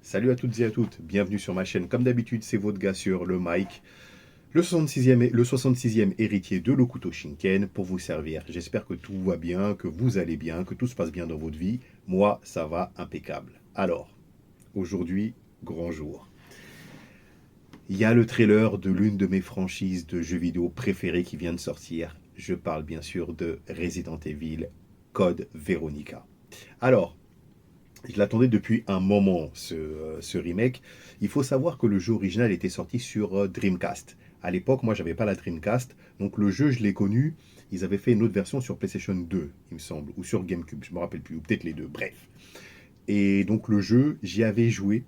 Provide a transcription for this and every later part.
Salut à toutes et à toutes, bienvenue sur ma chaîne. Comme d'habitude, c'est votre gars sur le mic, le 66e héritier de l'Hokuto Shinken pour vous servir. J'espère que tout va bien, que vous allez bien, que tout se passe bien dans votre vie. Moi, ça va impeccable. Alors, aujourd'hui, grand jour. Il y a le trailer de l'une de mes franchises de jeux vidéo préférées qui vient de sortir. Je parle bien sûr de Resident Evil Code Veronica. Alors, je l'attendais depuis un moment, ce remake. Il faut savoir que le jeu original était sorti sur Dreamcast. À l'époque, moi, j'avais pas la Dreamcast. Donc le jeu, je l'ai connu. Ils avaient fait une autre version sur PlayStation 2, il me semble, ou sur GameCube, je me rappelle plus, ou peut-être les deux, bref. Et donc le jeu, j'y avais joué,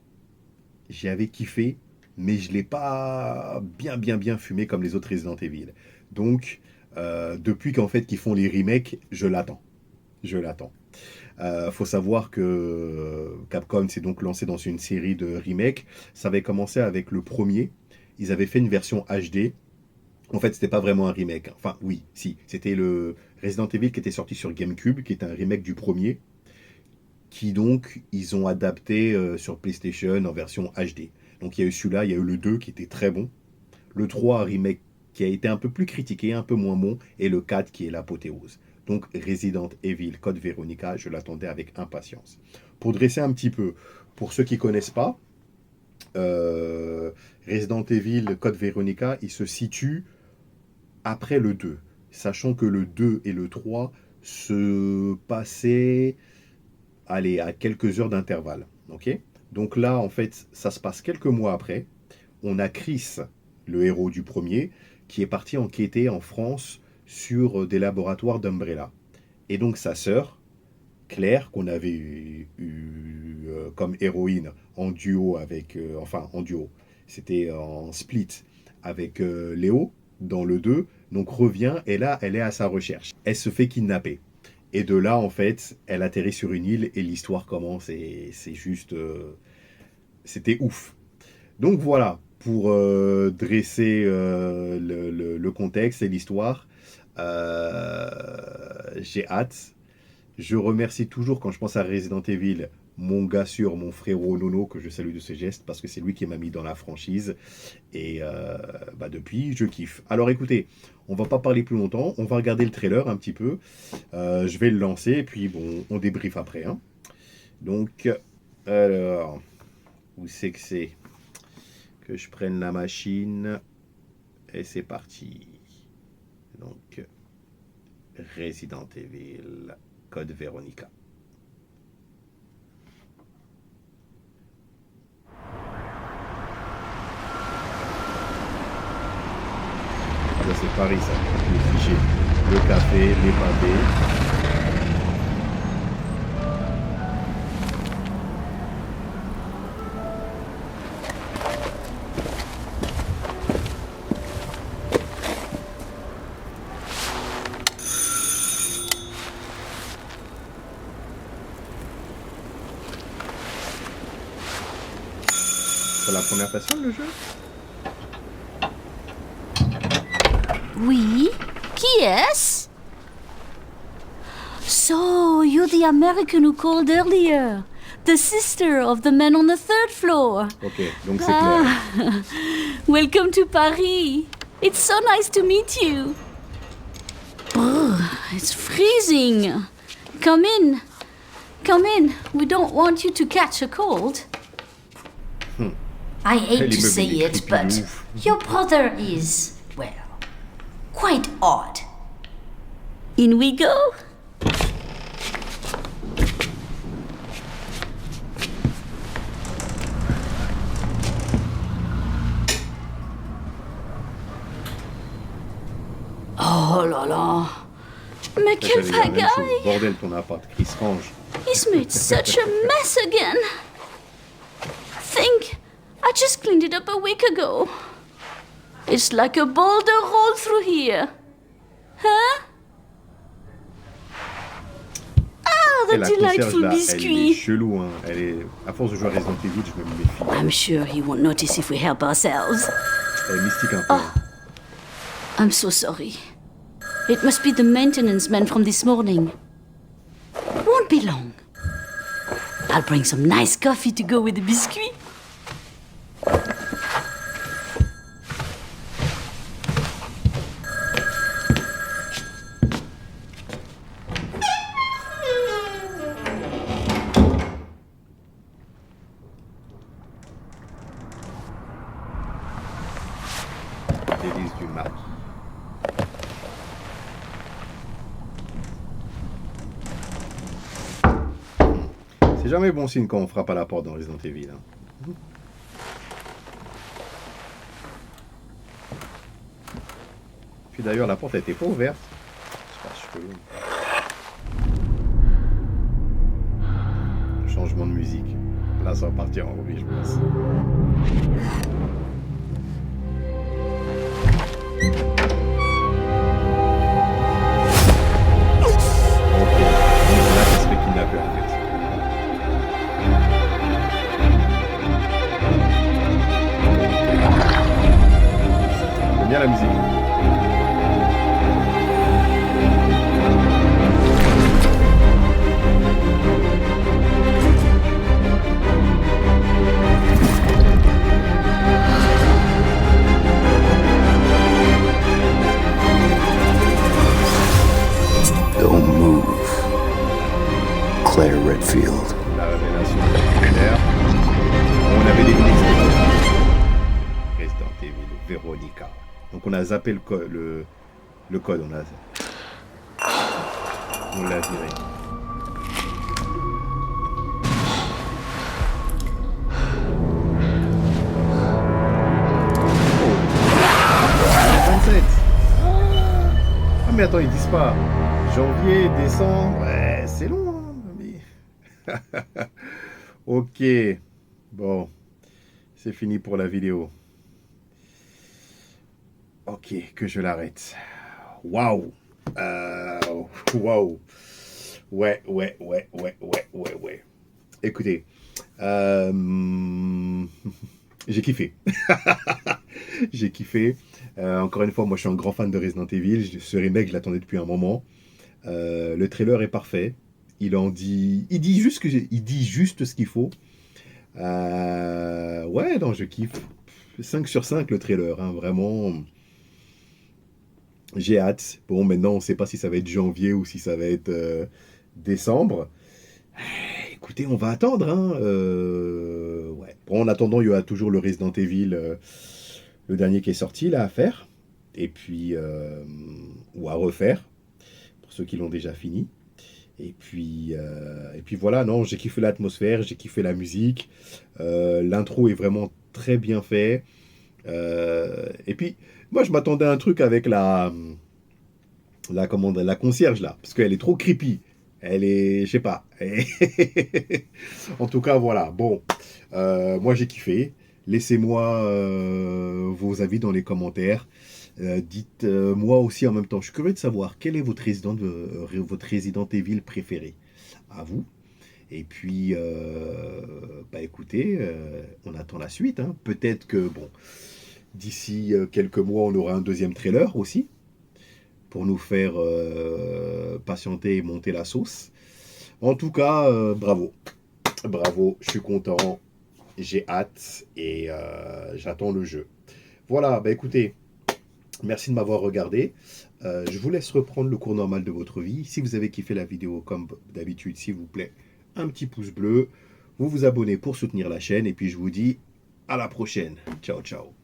j'y avais kiffé, mais je l'ai pas bien fumé comme les autres Resident Evil. Donc, depuis qu'en fait qu'ils font les remakes, je l'attends. Je l'attends. Faut savoir que Capcom s'est donc lancé dans une série de remakes. Ça avait commencé avec le premier. Ils avaient fait une version HD. En fait, c'était pas vraiment un remake. Enfin, oui, si. C'était le Resident Evil qui était sorti sur GameCube, qui est un remake du premier, qui donc, ils ont adapté sur PlayStation en version HD. Donc il y a eu celui-là, il y a eu le 2 qui était très bon. Le 3 remake qui a été un peu plus critiqué, un peu moins bon. Et le 4 qui est l'apothéose. Donc Resident Evil Code Veronica, je l'attendais avec impatience. Pour dresser un petit peu, pour ceux qui ne connaissent pas, Resident Evil Code Veronica, il se situe après le 2, sachant que le 2 et le 3 se passaient à quelques heures d'intervalle. Okay, donc là, en fait, ça se passe quelques mois après. On a Chris, le héros du premier, qui est parti enquêter en France sur des laboratoires d'Umbrella. Et donc sa sœur, Claire, qu'on avait eu comme héroïne en duo avec... enfin, en duo. C'était en split avec Léo dans le 2. Donc revient et là, elle est à sa recherche. Elle se fait kidnapper. Et de là, en fait, elle atterrit sur une île et l'histoire commence et c'est juste... c'était ouf. Donc voilà, pour dresser le contexte et l'histoire. J'ai hâte. Je remercie toujours quand je pense à Resident Evil mon gars sûr, mon frérot Nono, que je salue de ce geste parce que c'est lui qui m'a mis dans la franchise. Et depuis, je kiffe. Alors écoutez, on va pas parler plus longtemps, on va regarder le trailer un petit peu. Je vais le lancer et puis bon, on débriefe après. Hein. Donc, alors, où c'est que je prenne la machine et c'est parti. Donc, Resident Evil Code Veronica. Ça c'est Paris ça, les fichiers. Le café, les pavés. C'est la première personne le jeu? Oui? Qui est-ce? So, you're the American who called earlier. The sister of the man on the third floor. Ok, donc c'est clair. Welcome to Paris. It's so nice to meet you. Brr, it's freezing. Come in. Come in. We don't want you to catch a cold. I hate to say it, but your brother is, well, quite odd. In we go. Oh là là. Mais quel pagaille! Bordel ton appart, Chris, range. He's made such a mess again. Think, I just cleaned it up a week ago. It's like a boulder rolled through here. Huh? Ah, the delightful Elle est biscuit. chelou, hein. Elle est... À force de jouer à Resident Evil, je me méfie. I'm sure he won't notice if we help ourselves. Elle est mystique un peu. I'm so sorry. It must be the maintenance man from this morning. Won't be long. I'll bring some nice coffee to go with the biscuit. Délice du maquis. C'est jamais bon signe quand on frappe à la porte dans Resident Evil. Hein. Puis d'ailleurs, la porte n'était pas ouverte. C'est pas chelou. Changement de musique. Là, ça va partir en revue, je pense. Ok. Donc là, ça se fait kidnapper en fait. J'aime bien la musique. Don't move. Claire Redfield. La révélation de Claire. On avait des Resident Evil, Veronica. Donc on a zappé le code, on l'a viré. Oh, 27. Ah mais attends, ils disent pas. Janvier, décembre, ouais, c'est long. Hein, mais... ok, bon, c'est fini pour la vidéo. Ok, que je l'arrête. Waouh, waouh. Ouais. Écoutez, j'ai kiffé. J'ai kiffé. Encore une fois, moi je suis un grand fan de Resident Evil. Ce remake, je l'attendais depuis un moment. Le trailer est parfait. Il dit juste ce qu'il faut. Ouais, non, je kiffe. 5 sur 5 le trailer, hein, vraiment. J'ai hâte. Bon, maintenant, on ne sait pas si ça va être janvier ou si ça va être décembre. Écoutez, on va attendre. Hein, ouais. Bon, en attendant, il y a toujours le Resident Evil, le dernier qui est sorti, là, à faire. Et puis, ou à refaire, pour ceux qui l'ont déjà fini. Et puis voilà, non, j'ai kiffé l'atmosphère, j'ai kiffé la musique. L'intro est vraiment très bien fait. Et puis, moi, je m'attendais à un truc avec la concierge, là. Parce qu'elle est trop creepy. Elle est, je sais pas. En tout cas, voilà. Bon, moi, j'ai kiffé. Laissez-moi vos avis dans les commentaires. Dites-moi aussi en même temps, je suis curieux de savoir quel est votre Resident Evil préféré. À vous. Et puis, écoutez, on attend la suite. Hein. Peut-être que, bon, d'ici quelques mois, on aura un deuxième trailer aussi, pour nous faire patienter et monter la sauce. En tout cas, bravo. Bravo, je suis content, j'ai hâte et j'attends le jeu. Voilà, écoutez, merci de m'avoir regardé. Je vous laisse reprendre le cours normal de votre vie. Si vous avez kiffé la vidéo, comme d'habitude, s'il vous plaît, un petit pouce bleu. Vous vous abonnez pour soutenir la chaîne. Et puis je vous dis à la prochaine. Ciao, ciao.